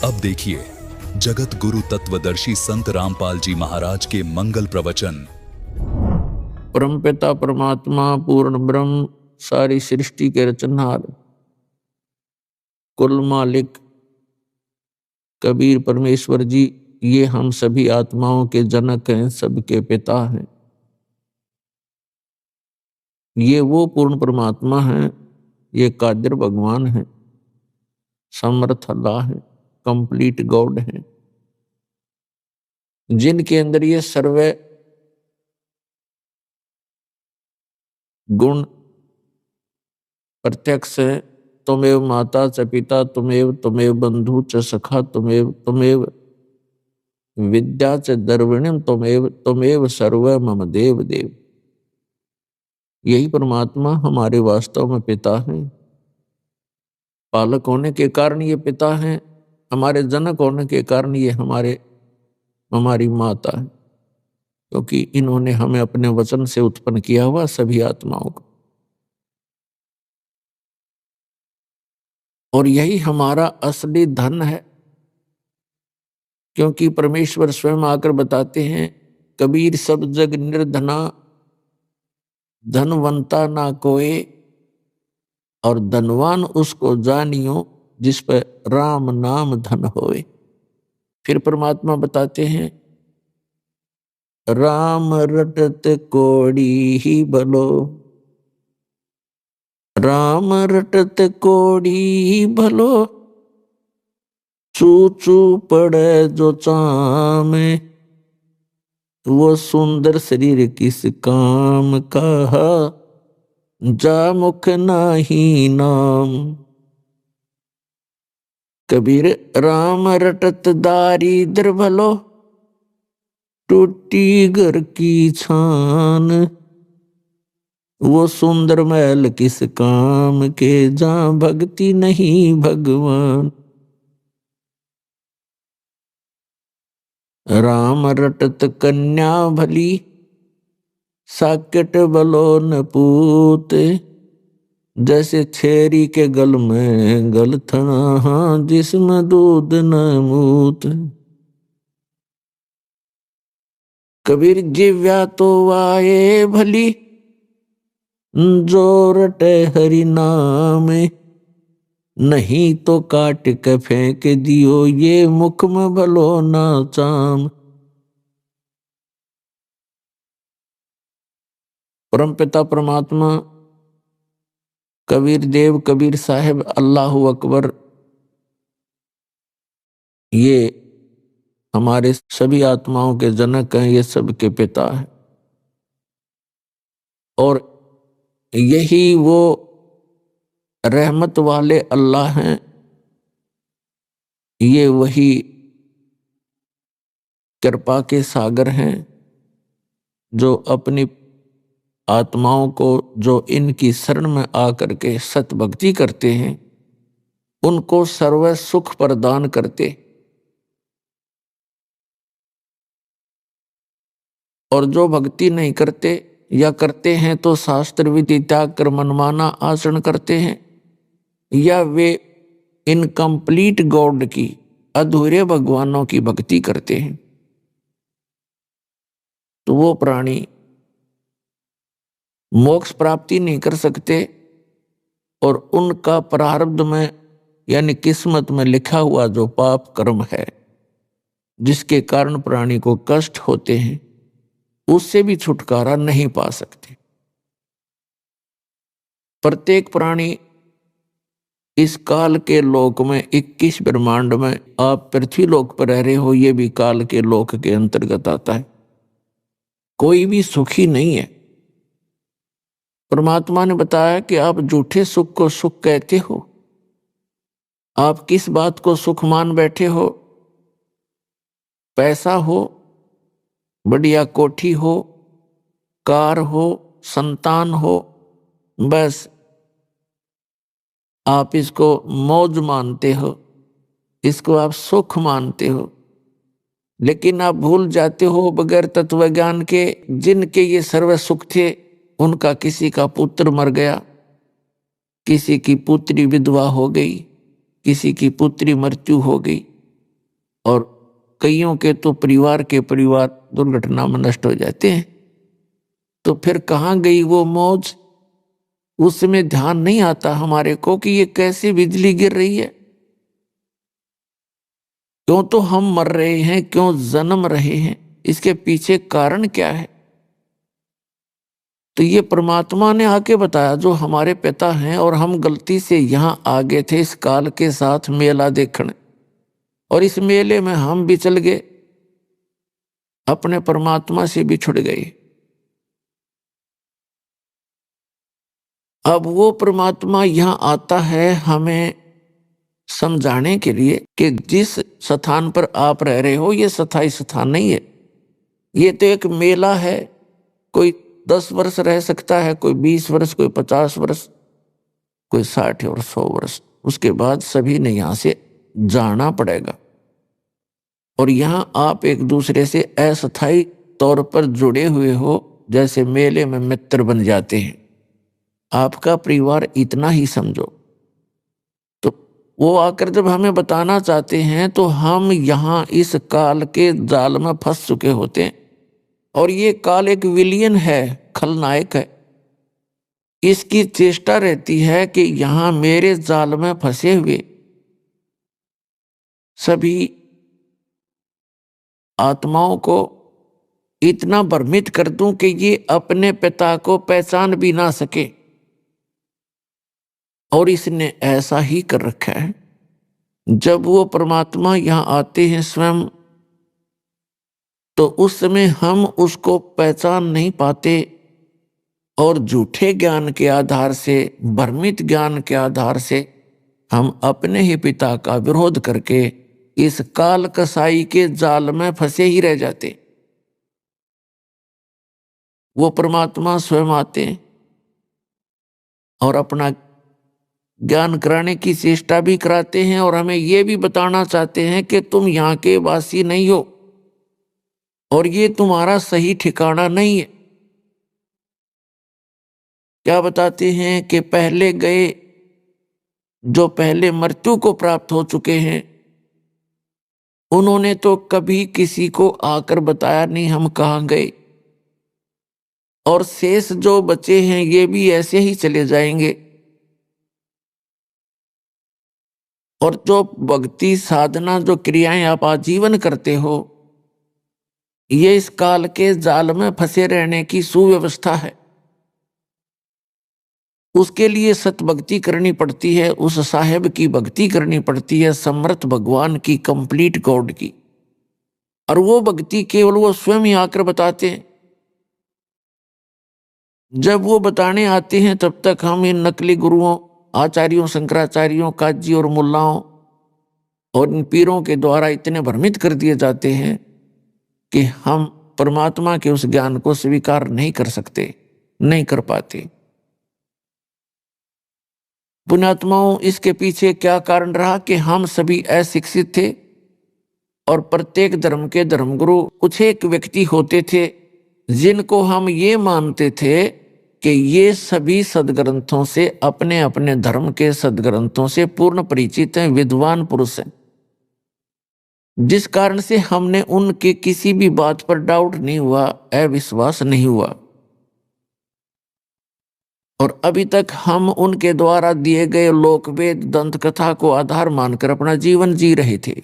अब देखिए जगत गुरु तत्वदर्शी संत रामपाल जी महाराज के मंगल प्रवचन। परमपिता परमात्मा पूर्ण ब्रह्म सारी सृष्टि के रचनहार कुल मालिक कबीर परमेश्वर जी, ये हम सभी आत्माओं के जनक हैं, सबके पिता हैं। ये वो पूर्ण परमात्मा हैं, ये कादिर भगवान हैं, समर्थ अल्लाह है, कंप्लीट गॉड है, जिनके अंदर ये सर्वे गुण प्रत्यक्ष है। तुमेव माता च पिता तुमेव बंधु च सखा तुमेव विद्या च द्रविणम तुमेव सर्व मम देव देव। यही परमात्मा हमारे वास्तव में पिता हैं। पालक होने के कारण ये पिता हैं, हमारे जनक होने के कारण ये हमारी माता है, क्योंकि इन्होंने हमें अपने वचन से उत्पन्न किया हुआ सभी आत्माओं को। और यही हमारा असली धन है, क्योंकि परमेश्वर स्वयं आकर बताते हैं, कबीर सब जग निर्धना धनवंता ना कोई, और धनवान उसको जानियो जिस पर राम नाम धन होए। फिर परमात्मा बताते हैं, राम रटत कोड़ी ही भलो, राम रटत कोड़ी ही भलो, चू चू पड़े जो चामे, वो सुंदर शरीर किस काम का, जा मुख नाही नाम। कबीर राम रटत दारिद्र भलो, टूटी घर की छान, वो सुंदर महल किस काम के, जा भक्ति नहीं भगवान। राम रटत कन्या भली, साकेट बलो न पूत, जैसे छेरी के गल में गलथना, जिसमें दूध न मूत। कबीर जिव्या तो वाये भली, जो रटे हरि नाम, नहीं तो काट के फेंक दियो, ये मुख में भलो ना चाम। परमपिता परमात्मा कबीर देव कबीर साहिब अल्लाह अकबर, ये हमारे सभी आत्माओं के जनक हैं, ये सबके पिता हैं। और यही वो रहमत वाले अल्लाह हैं, ये वही कृपा के सागर हैं, जो अपनी आत्माओं को, जो इनकी शरण में आकर के सत भक्ति करते हैं, उनको सर्व सुख प्रदान करते। और जो भक्ति नहीं करते या करते हैं तो शास्त्र विधि त्याग कर मनमाना आचरण करते हैं, या वे इनकम्प्लीट गॉड की, अधूरे भगवानों की भक्ति करते हैं, तो वो प्राणी मोक्ष प्राप्ति नहीं कर सकते। और उनका प्रारब्ध में यानी किस्मत में लिखा हुआ जो पाप कर्म है, जिसके कारण प्राणी को कष्ट होते हैं, उससे भी छुटकारा नहीं पा सकते। प्रत्येक प्राणी इस काल के लोक में 21 ब्रह्मांड में, आप पृथ्वी लोक पर रह रहे हो, ये भी काल के लोक के अंतर्गत आता है। कोई भी सुखी नहीं है। परमात्मा ने बताया कि आप झूठे सुख को सुख कहते हो। आप किस बात को सुख मान बैठे हो? पैसा हो, बढ़िया कोठी हो, कार हो, संतान हो, बस आप इसको मौज मानते हो, इसको आप सुख मानते हो। लेकिन आप भूल जाते हो बगैर तत्व ज्ञान के, जिनके ये सर्व सुख थे, उनका किसी का पुत्र मर गया, किसी की पुत्री विधवा हो गई, किसी की पुत्री मृत्यु हो गई, और कईयों के तो परिवार के परिवार दुर्घटना में नष्ट हो जाते हैं। तो फिर कहाँ गई वो मौज? उस समय ध्यान नहीं आता हमारे को कि ये कैसे बिजली गिर रही है, क्यों तो हम मर रहे हैं, क्यों जन्म रहे हैं, इसके पीछे कारण क्या है? तो ये परमात्मा ने आके बताया, जो हमारे पिता हैं, और हम गलती से यहाँ आ गए थे इस काल के साथ मेला देखने, और इस मेले में हम भी चल गए, अपने परमात्मा से भी छुड़ गए। अब वो परमात्मा यहाँ आता है हमें समझाने के लिए कि जिस स्थान पर आप रह रहे हो ये स्थायी स्थान नहीं है, ये तो एक मेला है। कोई 10 वर्ष रह सकता है, कोई 20 वर्ष, कोई 50 वर्ष, कोई 60 और 100 वर्ष, उसके बाद सभी ने यहाँ से जाना पड़ेगा। और यहाँ आप एक दूसरे से अस्थायी तौर पर जुड़े हुए हो, जैसे मेले में मित्र बन जाते हैं। आपका परिवार इतना ही समझो। तो वो आकर जब हमें बताना चाहते हैं तो हम यहाँ इस काल के जाल में फंस चुके होते हैं, और ये काल एक विलियन है, खलनायक है। इसकी चेष्टा रहती है कि यहाँ मेरे जाल में फंसे हुए सभी आत्माओं को इतना भ्रमित कर दूं कि ये अपने पिता को पहचान भी ना सके। और इसने ऐसा ही कर रखा है। जब वो परमात्मा यहाँ आते हैं स्वयं, तो उस समय हम उसको पहचान नहीं पाते, और झूठे ज्ञान के आधार से, भ्रमित ज्ञान के आधार से हम अपने ही पिता का विरोध करके इस काल कसाई के जाल में फंसे ही रह जाते। वो परमात्मा स्वयं आते हैं और अपना ज्ञान कराने की चेष्टा भी कराते हैं, और हमें ये भी बताना चाहते हैं कि तुम यहाँ के वासी नहीं हो, और ये तुम्हारा सही ठिकाना नहीं है। क्या बताते हैं कि पहले गए, जो पहले मृत्यु को प्राप्त हो चुके हैं, उन्होंने तो कभी किसी को आकर बताया नहीं हम कहाँ गए, और शेष जो बचे हैं ये भी ऐसे ही चले जाएंगे। और जो भक्ति साधना, जो क्रियाएं आप आजीवन करते हो, ये इस काल के जाल में फंसे रहने की सुव्यवस्था है। उसके लिए सतभक्ति करनी पड़ती है, उस साहेब की भक्ति करनी पड़ती है, समर्थ भगवान की, कंप्लीट गॉड की। और वो भक्ति केवल वो स्वयं ही आकर बताते हैं। जब वो बताने आते हैं तब तक हम इन नकली गुरुओं, आचार्यों, शंकराचार्यों, काजी और मुल्लाओं और इन पीरों के द्वारा इतने भ्रमित कर दिए जाते हैं कि हम परमात्मा के उस ज्ञान को स्वीकार नहीं कर सकते, नहीं कर पाते। पुण्यात्माओं, इसके पीछे क्या कारण रहा कि हम सभी अशिक्षित थे, और प्रत्येक धर्म के धर्मगुरु कुछ एक व्यक्ति होते थे जिनको हम ये मानते थे कि ये सभी सदग्रंथों से, अपने अपने धर्म के सदग्रंथों से पूर्ण परिचित हैं, विद्वान पुरुष हैं, जिस कारण से हमने उनके किसी भी बात पर डाउट नहीं हुआ, अविश्वास नहीं हुआ। और अभी तक हम उनके द्वारा दिए गए लोकवेद, दंत कथा को आधार मानकर अपना जीवन जी रहे थे।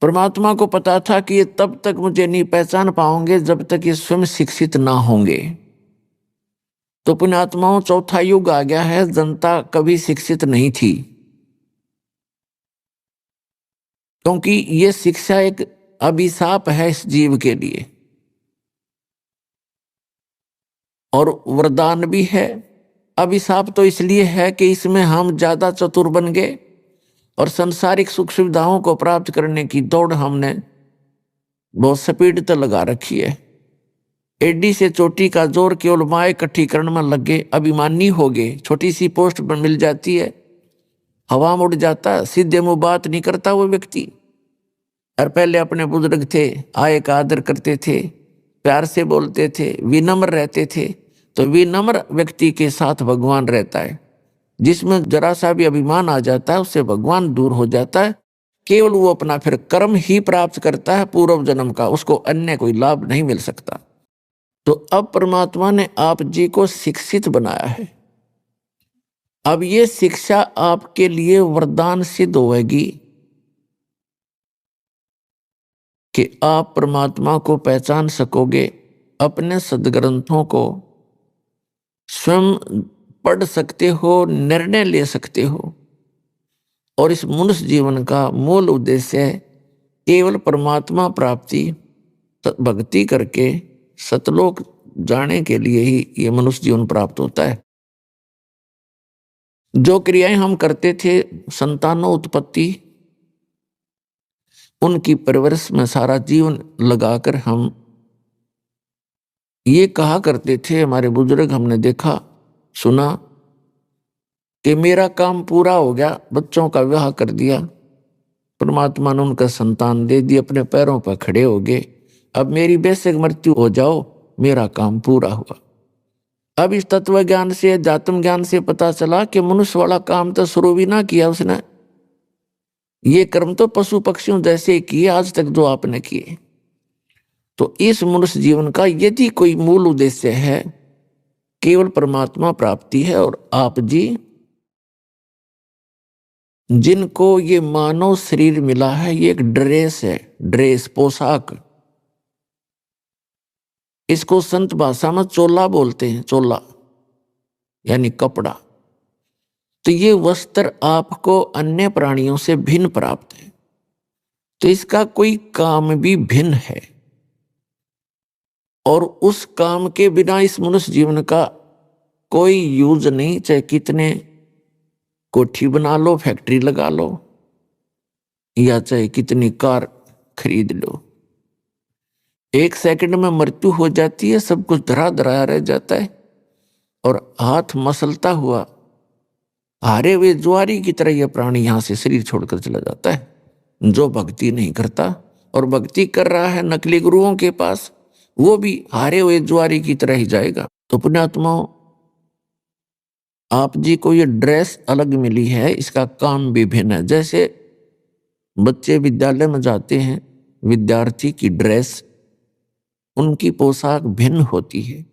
परमात्मा को पता था कि ये तब तक मुझे नहीं पहचान पाओगे जब तक ये स्वयं शिक्षित ना होंगे। तो पुण्यात्माओं, चौथा युग आ गया है, जनता कभी शिक्षित नहीं थी, क्योंकि ये शिक्षा एक अभिशाप है इस जीव के लिए, और वरदान भी है। अभिशाप तो इसलिए है कि इसमें हम ज्यादा चतुर बन गए, और सांसारिक सुख सुविधाओं को प्राप्त करने की दौड़ हमने बहुत स्पीड तो लगा रखी है। एडी से चोटी का जोर केवल माए इकट्ठी करने में लगे, अभिमानी हो गए। छोटी सी पोस्ट पर मिल जाती है, हवा में उड़ जाता, सीधे मुंह बात नहीं करता वो व्यक्ति। और पहले अपने बुजुर्ग थे, आए का आदर करते थे, प्यार से बोलते थे, विनम्र रहते थे। तो विनम्र व्यक्ति के साथ भगवान रहता है। जिसमें जरा सा भी अभिमान आ जाता है उससे भगवान दूर हो जाता है। केवल वो अपना फिर कर्म ही प्राप्त करता है पूर्व जन्म का, उसको अन्य कोई लाभ नहीं मिल सकता। तो अब परमात्मा ने आप जी को शिक्षित बनाया है। अब ये शिक्षा आपके लिए वरदान सिद्ध होगी कि आप परमात्मा को पहचान सकोगे, अपने सद्ग्रंथों को स्वयं पढ़ सकते हो, निर्णय ले सकते हो। और इस मनुष्य जीवन का मूल उद्देश्य है केवल परमात्मा प्राप्ति, भक्ति करके सतलोक जाने के लिए ही ये मनुष्य जीवन प्राप्त होता है। जो क्रियाएं हम करते थे, संतानों उत्पत्ति, उनकी परवरिश में सारा जीवन लगाकर हम ये कहा करते थे, हमारे बुजुर्ग, हमने देखा सुना कि मेरा काम पूरा हो गया, बच्चों का विवाह कर दिया, परमात्मा ने उनका संतान दे दी, अपने पैरों पर खड़े हो गए, अब मेरी बेशक मृत्यु हो जाओ, मेरा काम पूरा हुआ। अब इस तत्व ज्ञान से, अध्यात्म ज्ञान से पता चला कि मनुष्य वाला काम तो शुरू भी ना किया उसने, ये कर्म तो पशु पक्षियों जैसे ही किए आज तक जो आपने किए। तो इस मनुष्य जीवन का यदि कोई मूल उद्देश्य है, केवल परमात्मा प्राप्ति है। और आप जी जिनको ये मानव शरीर मिला है, ये एक ड्रेस है, ड्रेस, पोशाक। इसको संत भाषा में चोला बोलते हैं, चोला यानी कपड़ा। तो ये वस्त्र आपको अन्य प्राणियों से भिन्न प्राप्त है, तो इसका कोई काम भी भिन्न है। और उस काम के बिना इस मनुष्य जीवन का कोई यूज नहीं, चाहे कितने कोठी बना लो, फैक्ट्री लगा लो, या चाहे कितनी कार खरीद लो, एक सेकंड में मृत्यु हो जाती है, सब कुछ धरा धराया रह जाता है। और हाथ मसलता हुआ हारे हुए ज्वारी की तरह यह प्राणी यहां से शरीर छोड़कर चला जाता है, जो भक्ति नहीं करता। और भक्ति कर रहा है नकली गुरुओं के पास, वो भी हारे हुए ज्वारी की तरह ही जाएगा। तो पुण्यात्माओं, आप जी को ये ड्रेस अलग मिली है, इसका काम भी भिन्न है। जैसे बच्चे विद्यालय में जाते हैं, विद्यार्थी की ड्रेस, उनकी पोशाक भिन्न होती है।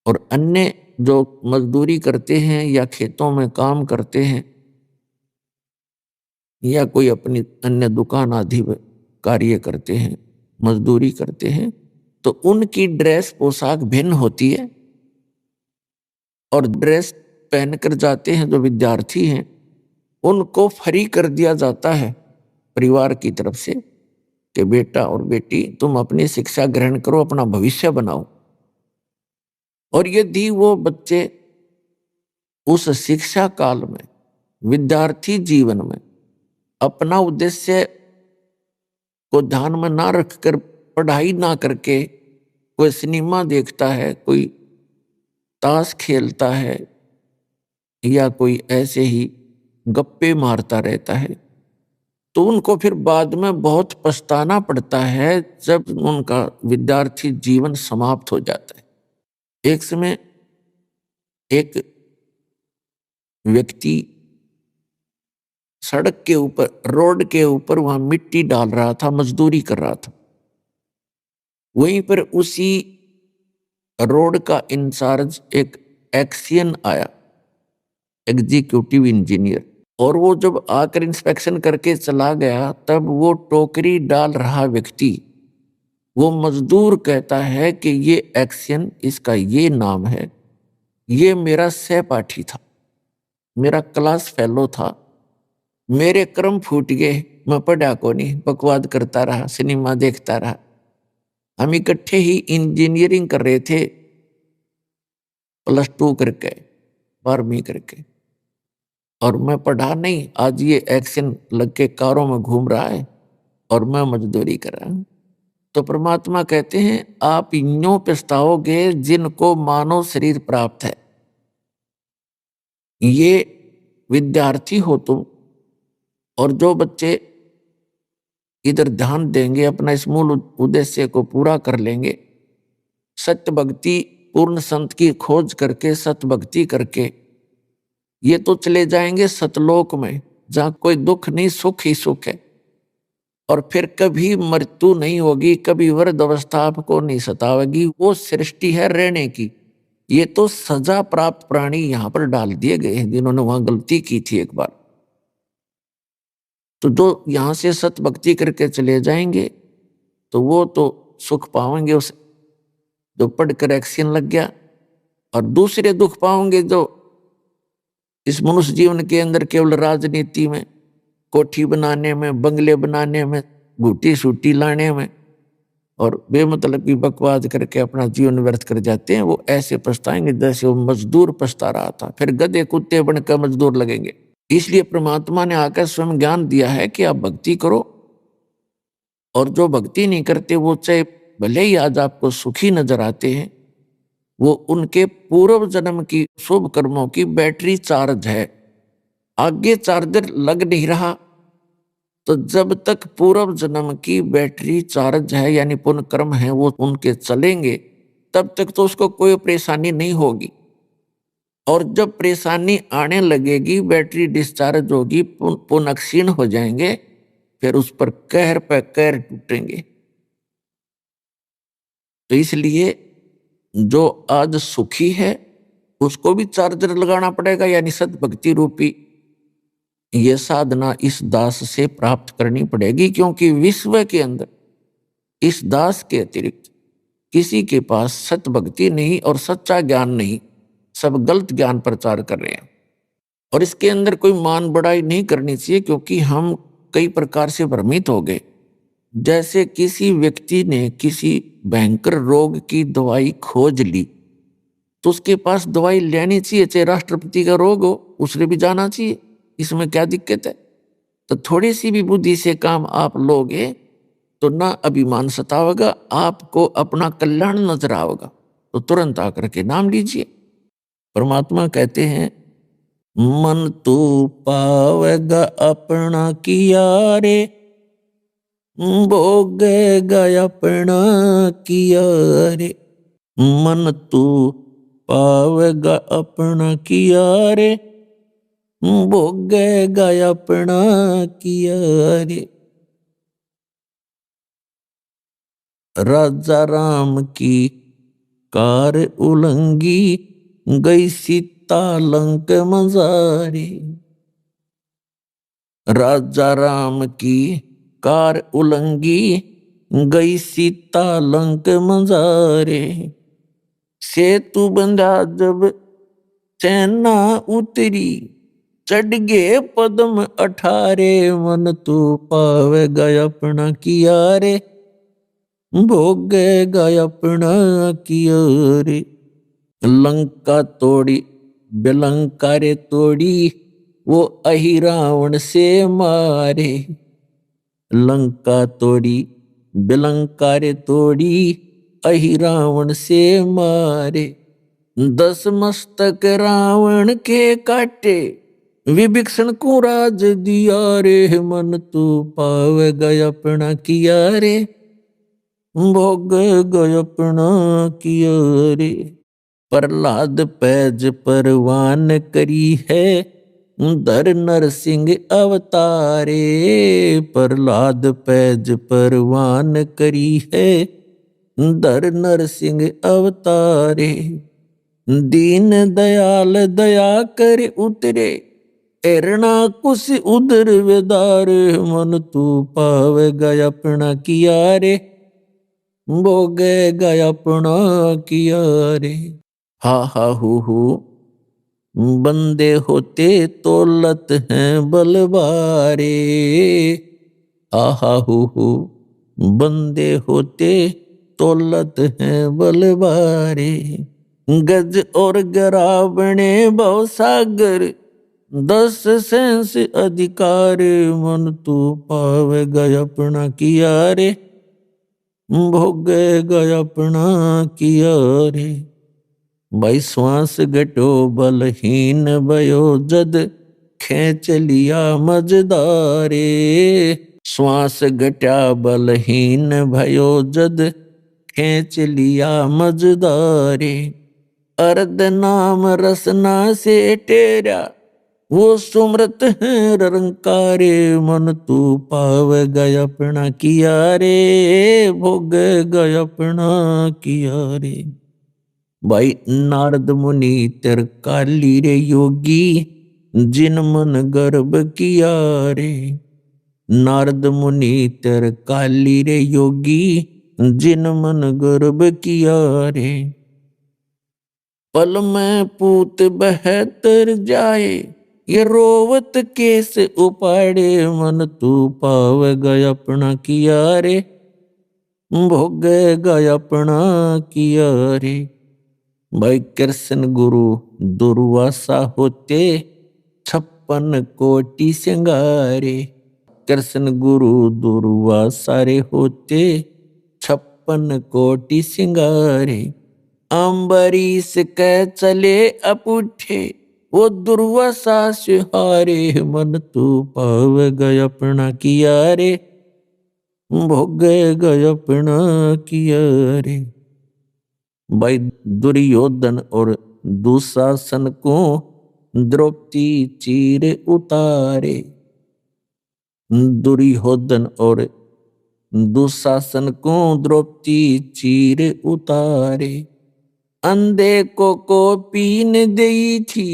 और अन्य जो मजदूरी करते हैं या खेतों में काम करते हैं या कोई अपनी अन्य दुकान आदि कार्य करते हैं, मजदूरी करते हैं, तो उनकी ड्रेस पोशाक भिन्न होती है। और ड्रेस पहनकर जाते हैं जो विद्यार्थी हैं, उनको फ्री कर दिया जाता है परिवार की तरफ से कि बेटा और बेटी तुम अपनी शिक्षा ग्रहण करो, अपना भविष्य बनाओ। और यदि वो बच्चे उस शिक्षा काल में, विद्यार्थी जीवन में अपना उद्देश्य को ध्यान में ना रखकर, पढ़ाई ना करके कोई सिनेमा देखता है, कोई ताश खेलता है, या कोई ऐसे ही गप्पे मारता रहता है, तो उनको फिर बाद में बहुत पछताना पड़ता है जब उनका विद्यार्थी जीवन समाप्त हो जाता है। एक समय एक व्यक्ति सड़क के ऊपर, रोड के ऊपर वहां मिट्टी डाल रहा था, मजदूरी कर रहा था। वहीं पर उसी रोड का इंचार्ज एक एक्सियन आया, एग्जीक्यूटिव इंजीनियर, और वो जब आकर इंस्पेक्शन करके चला गया, तब वो टोकरी डाल रहा व्यक्ति, वो मजदूर कहता है कि ये एक्सियन, इसका ये नाम है, ये मेरा सहपाठी था, मेरा क्लास फेलो था, मेरे कर्म फूट गए, मैं पढ़ा को नहीं, बकवाद करता रहा, सिनेमा देखता रहा। हम इकट्ठे ही इंजीनियरिंग कर रहे थे, +2 करके, 12वीं करके, और मैं पढ़ा नहीं। आज ये एक्शन लग के कारों में घूम रहा है और मैं मजदूरी कर रहा हूं। तो परमात्मा कहते हैं आप यूं पछताओगे जिनको मानव शरीर प्राप्त है। ये विद्यार्थी हो तुम, और जो बच्चे इधर ध्यान देंगे, अपना इस मूल उद्देश्य को पूरा कर लेंगे, सत्य भक्ति, पूर्ण संत की खोज करके, सत्य भक्ति करके, ये तो चले जाएंगे सतलोक में, जहां कोई दुख नहीं, सुख ही सुख है। और फिर कभी मृत्यु नहीं होगी, कभी वृद्धावस्था आपको नहीं सतावेगी। वो सृष्टि है रहने की। ये तो सजा प्राप्त प्राणी यहां पर डाल दिए गए हैं जिन्होंने वहां गलती की थी एक बार। तो जो यहां से सत भक्ति करके चले जाएंगे तो वो तो सुख पाएंगे उस जो पढ़कर एक्शन लग गया। और दूसरे दुख पाओगे जो इस मनुष्य जीवन के अंदर केवल राजनीति में, कोठी बनाने में, बंगले बनाने में, बूटी सूटी लाने में और बेमतलब की बकवास करके अपना जीवन व्यर्थ कर जाते हैं। वो ऐसे पछताएंगे जैसे वो मजदूर पछता रहा था, फिर गधे कुत्ते बनकर मजदूर लगेंगे। इसलिए परमात्मा ने आकर स्वयं ज्ञान दिया है कि आप भक्ति करो, और जो भक्ति नहीं करते वो चाहे भले ही आज आपको सुखी नजर आते हैं, वो उनके पूर्व जन्म की शुभ कर्मों की बैटरी चार्ज है। आगे चार्जर लग नहीं रहा, तो जब तक पूर्व जन्म की बैटरी चार्ज है यानी पुण्य कर्म है वो उनके चलेंगे, तब तक तो उसको कोई परेशानी नहीं होगी। और जब परेशानी आने लगेगी, बैटरी डिस्चार्ज होगी, पुण्य क्षीण हो जाएंगे, फिर उस पर कहर पे कहर टूटेंगे। तो इसलिए जो आज सुखी है उसको भी चार्जर लगाना पड़ेगा, यानी सद्भक्ति रूपी ये साधना इस दास से प्राप्त करनी पड़ेगी। क्योंकि विश्व के अंदर इस दास के अतिरिक्त किसी के पास सतभक्ति नहीं और सच्चा ज्ञान नहीं, सब गलत ज्ञान प्रचार कर रहे हैं। और इसके अंदर कोई मान बढ़ाई नहीं करनी चाहिए, क्योंकि हम कई प्रकार से भ्रमित हो गए। जैसे किसी व्यक्ति ने किसी भयंकर रोग की दवाई खोज ली, तो उसके पास दवाई लेनी चाहिए, चाहे राष्ट्रपति का रोग हो, उसने भी जाना चाहिए, इसमें क्या दिक्कत है। तो थोड़ी सी भी बुद्धि से काम आप लोगे तो ना अभिमान सतावेगा, आपको अपना कल्याण नजर आएगा, तो तुरंत आकर के नाम लीजिए। परमात्मा कहते हैं, मन तू पावेगा अपना किया रे, भोगेगा अपना किया रे। मन तू पावेगा अपना किया रे, भोगेगा अपना किया रे। राजा राम की कार उलंगी, गई सीता लंक मजारी। राजा राम की कार उलंगी, गई सीता लंक मजारे। सेतु बंधा जब सेना उतरी, चढ़ गए पद्म 18, मन तू पावेगा अपना किया रे, भोगेगा अपना किया रे। लंका तोड़ी बेलंका रे तोड़ी, वो अहि रावण से मारे। लंका तोड़ी बेलंका रे तोड़ी, अहि रावण से मारे। 10 मस्तक रावण के काटे, विभीषण को राज दिया रे, मन तू पावेगा अपना किया रे, भोगेगा अपना किया रे। प्रहलाद पैज परवान करी है, धर नरसिंह अवतारे। प्रहलाद पैज परवान करी है, धर नरसिंह अवतारे। दीन दयाल दया कर उतरे, एरना कुश उदर वेदार, मन तू पावेगा अपना किया रे, भोगेगा अपना किया रे। हा हा हु बंदे होते तोलत हैं बलवारे। आहा हु बंदे होते तोलत हैं बलवारे। गज और गरावणे भव सागर, 10 सेंस अधिकार, मन तू पावेगा अपना किया रे, भोगेगा अपना किया रे। भाई श्वास घटो बलहीन भयो जद, खेच लिया मजदारे। श्वास घटा बलहीन भयो जद, खेच लिया मजदारे। अर्ध नाम रसना से टेरा, वो सुमरत है रंकारे, मन तू पाव गया अपना किया रे, भोग गया अपना किया रे। भाई नारद मुनि तेर काली रे योगी, जिन मन गर्भ किया रे। नारद मुनि तेर काली रे योगी, जिन मन गर्भ किया रे। पल में पूत बहतर जाए, ये रोवत केस उपाड़े, मन तू पाव गया अपना किया रे, भोग गया अपना किया रे। भाई कृष्ण गुरु दुर्वासा होते, 56 कोटि सिंगारे। कृष्ण गुरु दुर्वासा रे होते, 56 कोटि सिंगारे। अम्बरीश के चले अपूठे, वो दुर्वासा सिहारे, मन तू पाव गया अपना किया रे, भोग गया अपना किया रे। भाई दुर्योधन और दुशासन को द्रौपदी चीर उतारे। दुर्योधन और दुशासन को द्रौपदी चीर उतारे। अंधे को पीन देई थी,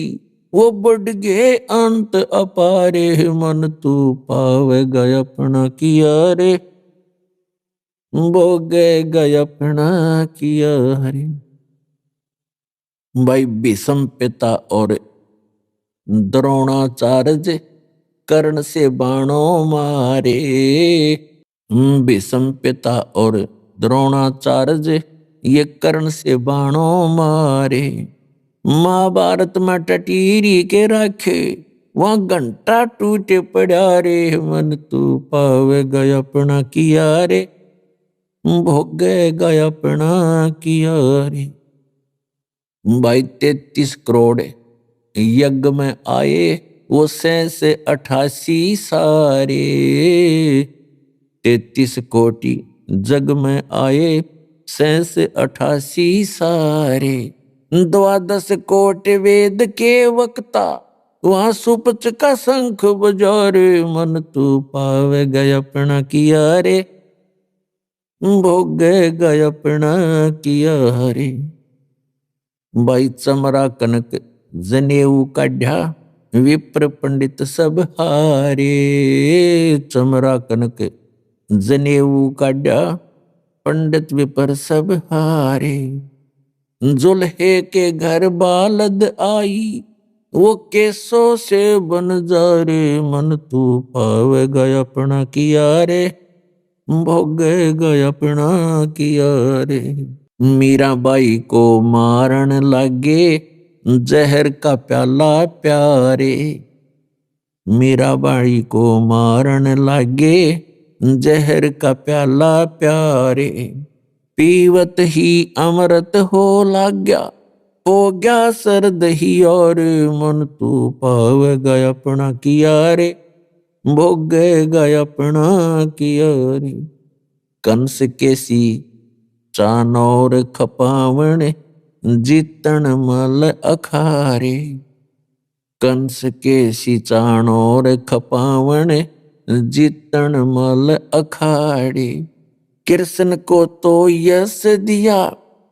वो बढ़ गए अंत अपारे, मन तू पाव गया अपना किया रे, भोग गया अपना किया रे। भाई भीष्म पिता और द्रोणाचार्य कर्ण से बाणों मारे। भीष्म पिता और द्रोणाचार्य ये कर्ण से बाणों मारे। महाभारत में टटीरी के रखे, वहां घंटा टूटे पड़ा रे, मन तू पाव गया अपना किया रे, भोग गया अपना किया रे। भाई 33 करोड़ यज्ञ में आए, वो से 88 सारे। 33 कोटि जग में आए, से 88 सारे। 12 कोटि वेद के वक्ता, वहां सुपच का शंख बजारे, मन तू पाव गया अपना किया रे, भोग गया अपना किया रे। भाई चमरा कनक जनेऊ काढ़ा, विप्र पंडित सब हारे। चमरा कनक जनेऊ काढ़ा, पंडित विपर सब हारे। जुल्हे के घर बालद आई, वो केसों से बन जा रे, मन तू पाव गया अपना किया रे, भोग गया अपना किया रे। मीराबाई को मारन लागे, जहर का प्याला प्यारे। मीराबाई को मारन लागे, जहर का प्याला प्यारे। पीवत ही अमृत हो लाग्या, हो गया सर्द ही और, मन तू पाव गया अपना किया रे, भोग गया अपना किया रे। कंस केसी चानौर खपावण, जीतन मल अखारे। कंस केसी चानौर खपावण, जीतन मल अखाड़े। कृष्ण को तो यश दिया,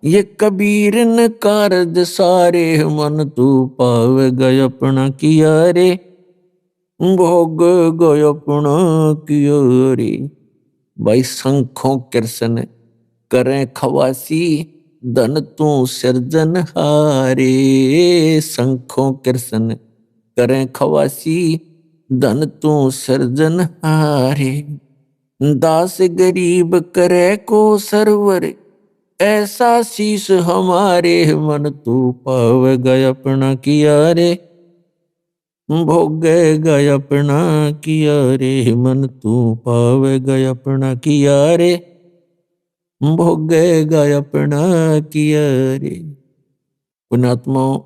ये कबीर न कारज सारे, मन तू पाव गया अपना किया रे, भोग गया अपना किया रे। भाई शंखों कृष्ण करें खवासी, धन तू सृजन हारे। शंखों कृष्ण करें खवासी, धन तू सृजन हारे। दास गरीब करे को सरवर, ऐसा शीश हमारे, मन तू पाव गया अपना किया रे, भोग गया अपना किया रे। मन तू पाव गया अपना किया रे, भोग गया अपना किया रे। पुण्यात्माओं,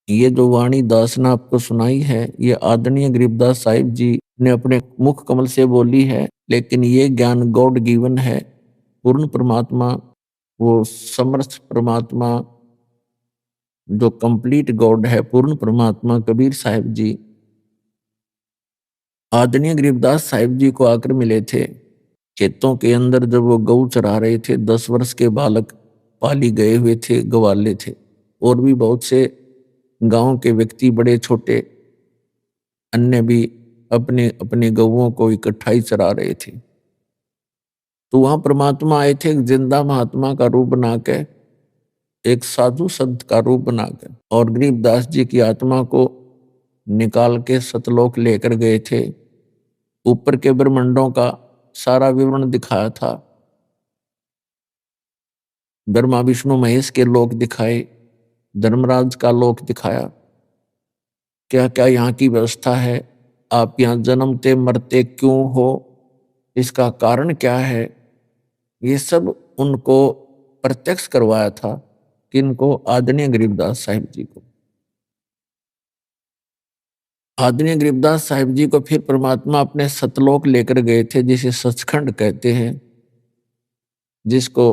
ये जो वाणी दास ने आपको सुनाई है, ये आदरणीय गरीबदास साहिब जी ने अपने मुख कमल से बोली है, लेकिन ये ज्ञान गॉड गिवन है। पूर्ण परमात्मा, वो समर्थ परमात्मा, जो कंप्लीट गॉड है, पूर्ण परमात्मा कबीर साहिब जी आदरणीय गरीबदास साहिब जी को आकर मिले थे। खेतों के अंदर जब वो गऊ चरा रहे थे, 10 वर्ष के बालक पाली गए हुए थे, गवाले थे, और भी बहुत से गांव के व्यक्ति बड़े छोटे अन्य भी अपने अपने गऊओं को इकट्ठा ही चरा रहे थे। तो वहां परमात्मा आए थे, एक जिंदा महात्मा का रूप बना के, एक साधु संत का रूप बना के, और गरीबदास जी की आत्मा को निकाल के सतलोक लेकर गए थे। ऊपर के ब्रह्मांडों का सारा विवरण दिखाया था, ब्रह्मा विष्णु महेश के लोक दिखाए, धर्मराज का लोक दिखाया, क्या क्या यहाँ की व्यवस्था है, आप यहाँ जन्मते मरते क्यों हो, इसका कारण क्या है, ये सब उनको प्रत्यक्ष करवाया था। किनको? आदरणीय गरीबदास साहिब जी को। आदरणीय गरीबदास साहिब जी को फिर परमात्मा अपने सतलोक लेकर गए थे, जिसे सचखंड कहते हैं, जिसको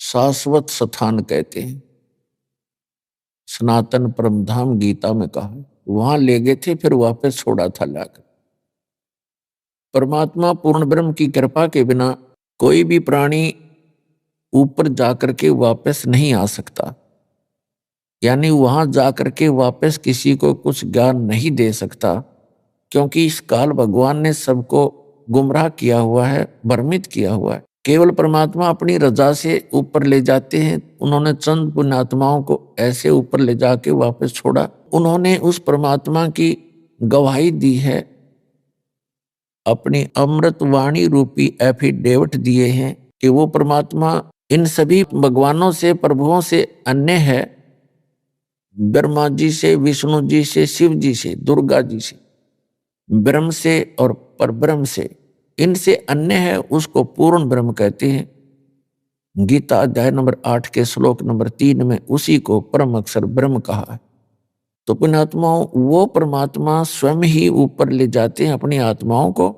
शाश्वत स्थान कहते हैं, सनातन परमधाम गीता में कहा है। वहां ले गए थे, फिर वापस छोड़ा था लाकर। परमात्मा पूर्ण ब्रह्म की कृपा के बिना कोई भी प्राणी ऊपर जाकर के वापस नहीं आ सकता, यानी वहां जाकर के वापस किसी को कुछ ज्ञान नहीं दे सकता, क्योंकि इस काल भगवान ने सबको गुमराह किया हुआ है, भ्रमित किया हुआ है। केवल परमात्मा अपनी रजा से ऊपर ले जाते हैं। उन्होंने चंद पुण्यात्माओं को ऐसे ऊपर ले जाके वापस छोड़ा। उन्होंने उस परमात्मा की गवाही दी है, अपनी अमृत वाणी रूपी एफिडेविट दिए हैं कि वो परमात्मा इन सभी भगवानों से, प्रभुओं से अन्य है। ब्रह्मा जी से, विष्णु जी से, शिव जी से, दुर्गा जी से, ब्रह्म से और परब्रह्म से, इनसे अन्य है, उसको पूर्ण ब्रह्म कहते हैं। गीता अध्याय नंबर 8 के श्लोक नंबर 3 में उसी को परम अक्षर ब्रह्म कहा है। तो पुण्यात्माओं, वो परमात्मा स्वयं ही ऊपर ले जाते हैं अपनी आत्माओं को,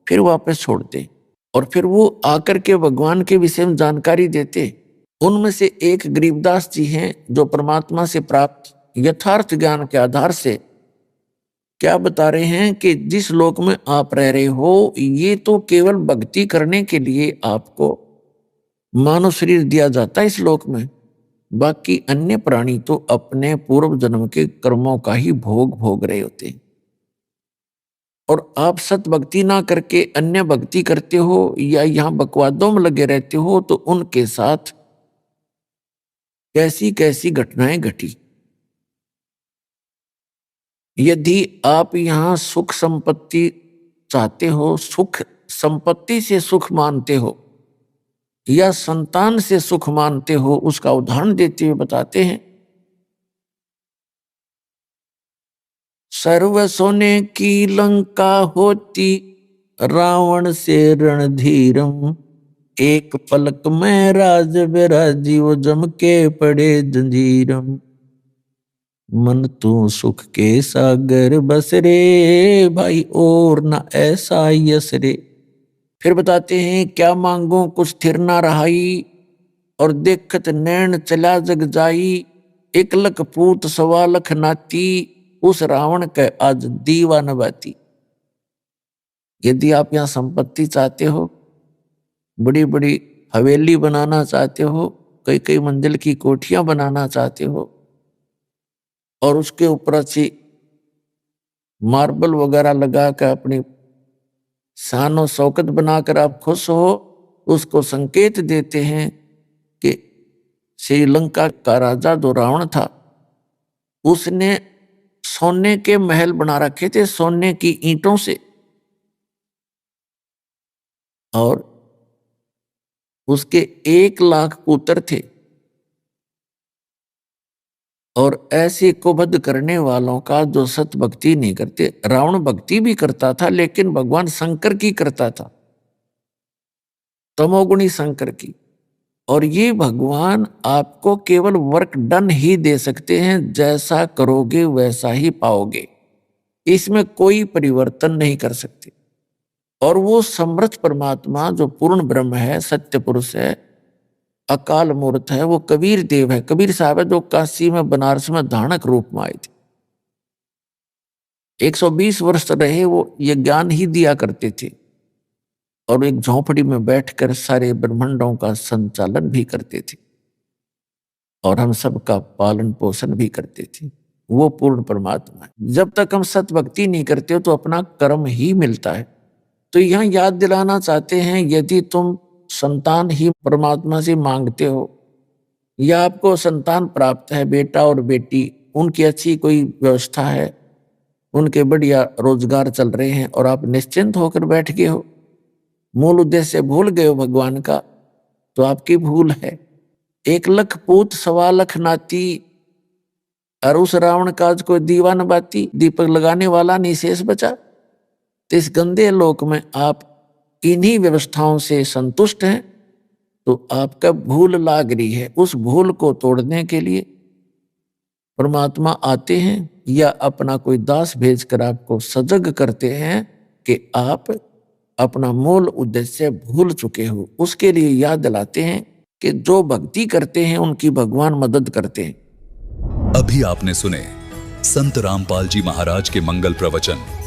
फिर वापस छोड़ते, और फिर वो आकर के भगवान के विषय में जानकारी देते। उनमें से एक गरीबदास जी हैं, जो परमात्मा से प्राप्त यथार्थ ज्ञान के आधार से क्या बता रहे हैं कि जिस लोक में आप रह रहे हो, ये तो केवल भक्ति करने के लिए आपको मानव शरीर दिया जाता है इस लोक में। बाकी अन्य प्राणी तो अपने पूर्व जन्म के कर्मों का ही भोग भोग रहे होते हैं। और आप सत भक्ति ना करके अन्य भक्ति करते हो या यहाँ बकवादों में लगे रहते हो, तो उनके साथ कैसी कैसी घटनाएं घटी। यदि आप यहाँ सुख संपत्ति चाहते हो, सुख संपत्ति से सुख मानते हो या संतान से सुख मानते हो, उसका उदाहरण देते हुए बताते हैं। सर्व सोने की लंका होती, रावण से रणधीरम, एक पलक में राज विराजी, वो जम के पड़े जंजीरम, मन तू सुख के सागर बस रे, भाई और ना ऐसा यस रे। फिर बताते हैं, क्या मांगो कुछ थिर ना रहाई, और देखत नैन चला जग जाई, एक लख पूत सवा लख नाती, उस रावण के आज दीवा नबाती। यदि आप यहाँ संपत्ति चाहते हो, बड़ी बड़ी हवेली बनाना चाहते हो, कई कई मंजिल की कोठियां बनाना चाहते हो, और उसके ऊपर अच्छी मार्बल वगैरह लगा कर अपनी शान और शौकत बनाकर आप खुश हो, उसको संकेत देते हैं कि श्रीलंका का राजा जो रावण था, उसने सोने के महल बना रखे थे, सोने की ईंटों से, और उसके 1 लाख पुत्र थे। और ऐसे कुबद्ध करने वालों का जो सत भक्ति नहीं करते, रावण भक्ति भी करता था लेकिन भगवान शंकर की करता था, तमोगुणी शंकर की। और ये भगवान आपको केवल वर्क डन ही दे सकते हैं, जैसा करोगे वैसा ही पाओगे, इसमें कोई परिवर्तन नहीं कर सकते। और वो समर्थ परमात्मा जो पूर्ण ब्रह्म है, सत्य पुरुष है, अकाल मूर्त है, वो कबीर देव है, कबीर साहब है, जो काशी में बनारस में धानक रूप में आए थे। 120 वर्ष रहे वो ये ज्ञान ही दिया करते थे और एक झोंपड़ी में बैठकर सारे ब्रह्मांडों का संचालन भी करते थे और हम सबका पालन पोषण भी करते थे। वो पूर्ण परमात्मा है। जब तक हम सत भक्ति नहीं करते हो तो अपना कर्म ही मिलता है। तो यहाँ याद दिलाना चाहते हैं, यदि तुम संतान ही परमात्मा से मांगते हो या आपको संतान प्राप्त है, बेटा और बेटी, उनकी अच्छी कोई व्यवस्था है, उनके बढ़िया रोजगार चल रहे हैं और आप निश्चिंत होकर बैठ गए हो, मूल उद्देश्य भूल गए हो भगवान का, तो आपकी भूल है। 1 लाख पूत 1.25 लाख नाती, और उस रावण काज को दीवा न बाती, दीपक लगाने वाला नहीं शेष बचा। तो इस गंदे लोक में आप इन्हीं व्यवस्थाओं से संतुष्ट हैं तो आपका भूल लाग रही है। उस भूल को तोड़ने के लिए परमात्मा आते हैं या अपना कोई दास भेजकर आपको सजग करते हैं कि आप अपना मूल उद्देश्य भूल चुके हो। उसके लिए याद दिलाते हैं कि जो भक्ति करते हैं उनकी भगवान मदद करते हैं। अभी आपने सुने संत रामपाल जी महाराज के मंगल प्रवचन।